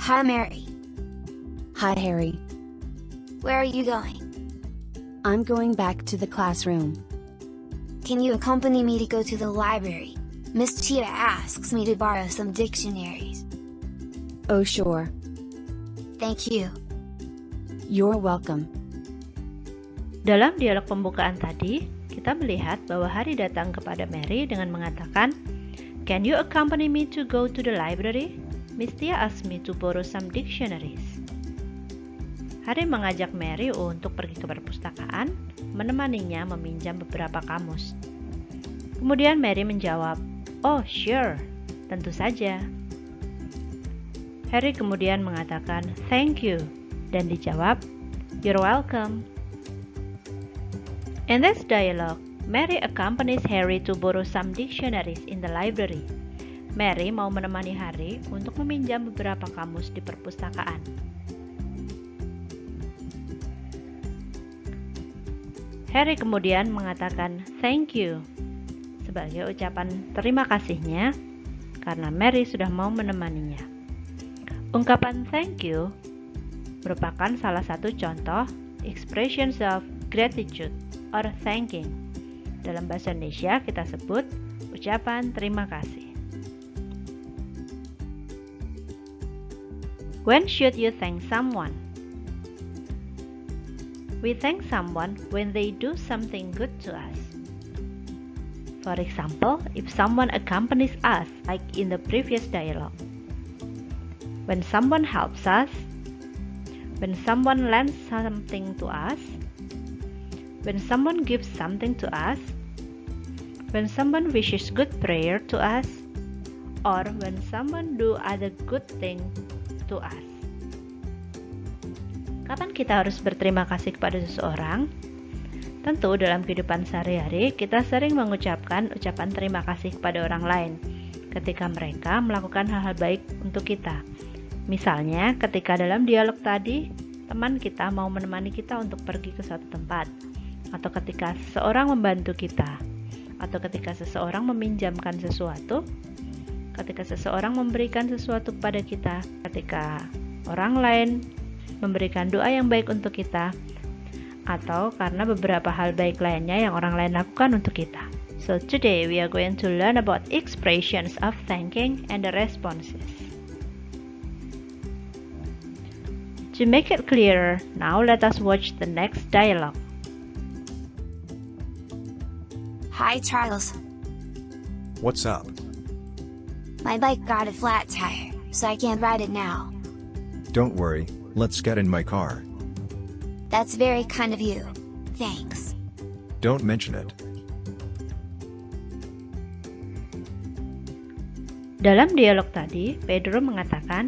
Hi, Mary. Hi, Harry. Where are you going? I'm going back to the classroom. Can you accompany me to go to the library? Miss Tia asks me to borrow some dictionaries. Oh, sure. Thank you. You're welcome. Dalam dialog pembukaan tadi, kita melihat bahwa Harry datang kepada Mary dengan mengatakan, "Can you accompany me to go to the library? Miss Tia asked me to borrow some dictionaries." Harry mengajak Mary untuk pergi ke perpustakaan, menemaninya meminjam beberapa kamus. Kemudian Mary menjawab, "Oh, sure, tentu saja." Harry kemudian mengatakan, "Thank you," dan dijawab, "You're welcome." In this dialogue, Mary accompanies Harry to borrow some dictionaries in the library. Mary mau menemani Harry untuk meminjam beberapa kamus di perpustakaan. Harry kemudian mengatakan thank you sebagai ucapan terima kasihnya karena Mary sudah mau menemaninya. Ungkapan thank you merupakan salah satu contoh expressions of gratitude or thanking. Dalam bahasa Indonesia kita sebut ucapan terima kasih. When should you thank someone? We thank someone when they do something good to us. For example, if someone accompanies us, like in the previous dialogue. When someone helps us, when someone lends something to us, when someone gives something to us, when someone wishes good prayer to us, or when someone do other good thing to us. Kapan kita harus berterima kasih kepada seseorang? Tentu dalam kehidupan sehari-hari kita sering mengucapkan ucapan terima kasih kepada orang lain ketika mereka melakukan hal-hal baik untuk kita. Misalnya ketika dalam dialog tadi teman kita mau menemani kita untuk pergi ke suatu tempat, atau ketika seseorang membantu kita, atau ketika seseorang meminjamkan sesuatu, ketika seseorang memberikan sesuatu kepada kita, ketika orang lain memberikan doa yang baik untuk kita, atau karena beberapa hal baik lainnya yang orang lain lakukan untuk kita. So today we are going to learn about expressions of thanking and the responses. To make it clearer, now let us watch the next dialogue. Hi, Charles. What's up? My bike got a flat tire, so I can't ride it now. Don't worry, let's get in my car. That's very kind of you. Thanks. Don't mention it. Dalam dialog tadi, Pedro mengatakan,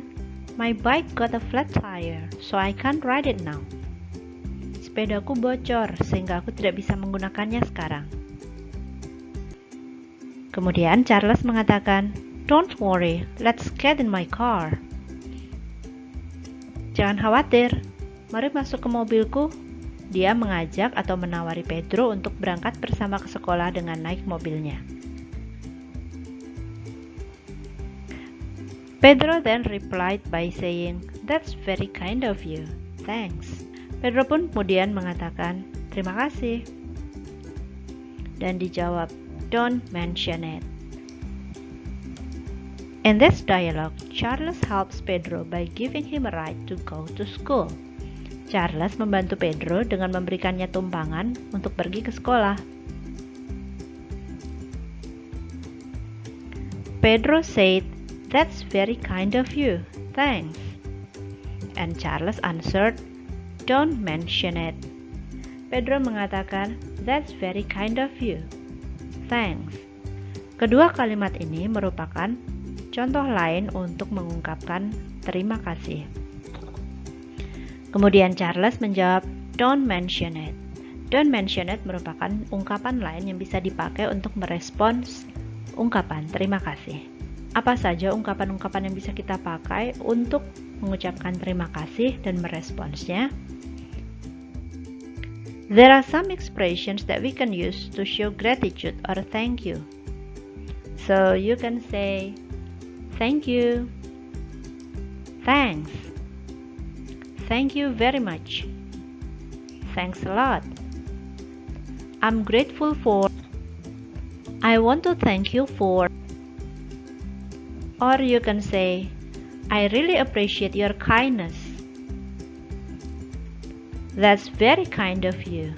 "My bike got a flat tire, so I can't ride it now." Sepedaku bocor, sehingga aku tidak bisa menggunakannya sekarang. Kemudian Charles mengatakan, "Don't worry, let's get in my car." Jangan khawatir, mari masuk ke mobilku. Dia mengajak atau menawari Pedro untuk berangkat bersama ke sekolah dengan naik mobilnya. Pedro then replied by saying, "That's very kind of you. Thanks." Pedro pun kemudian mengatakan, "Terima kasih." Dan dijawab, "Don't mention it." In this dialogue, Charles helps Pedro by giving him a ride to go to school. Charles membantu Pedro dengan memberikannya tumpangan untuk pergi ke sekolah. Pedro said, "That's very kind of you. Thanks." And Charles answered, "Don't mention it." Pedro mengatakan, "That's very kind of you. Thanks." Kedua kalimat ini merupakan contoh lain untuk mengungkapkan terima kasih. Kemudian Charles menjawab, "Don't mention it." Don't mention it merupakan ungkapan lain yang bisa dipakai untuk merespons ungkapan terima kasih. Apa saja ungkapan-ungkapan yang bisa kita pakai untuk mengucapkan terima kasih dan meresponsnya? There are some expressions that we can use to show gratitude or thank you. So you can say, "Thank you." Thanks. Thank you very much. Thanks a lot. I'm grateful for. I want to thank you for. Or you can say, I really appreciate your kindness. That's very kind of you.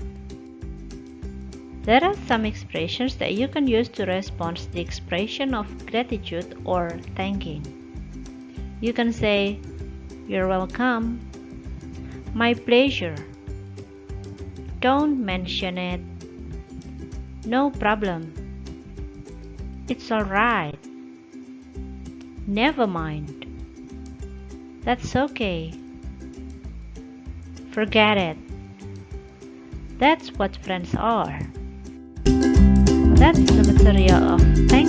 There are some expressions that you can use to respond to the expression of gratitude or thanking. You can say, you're welcome. My pleasure. Don't mention it. No problem. It's alright. Never mind. That's okay. Forget it. That's what friends are. That's the material of thank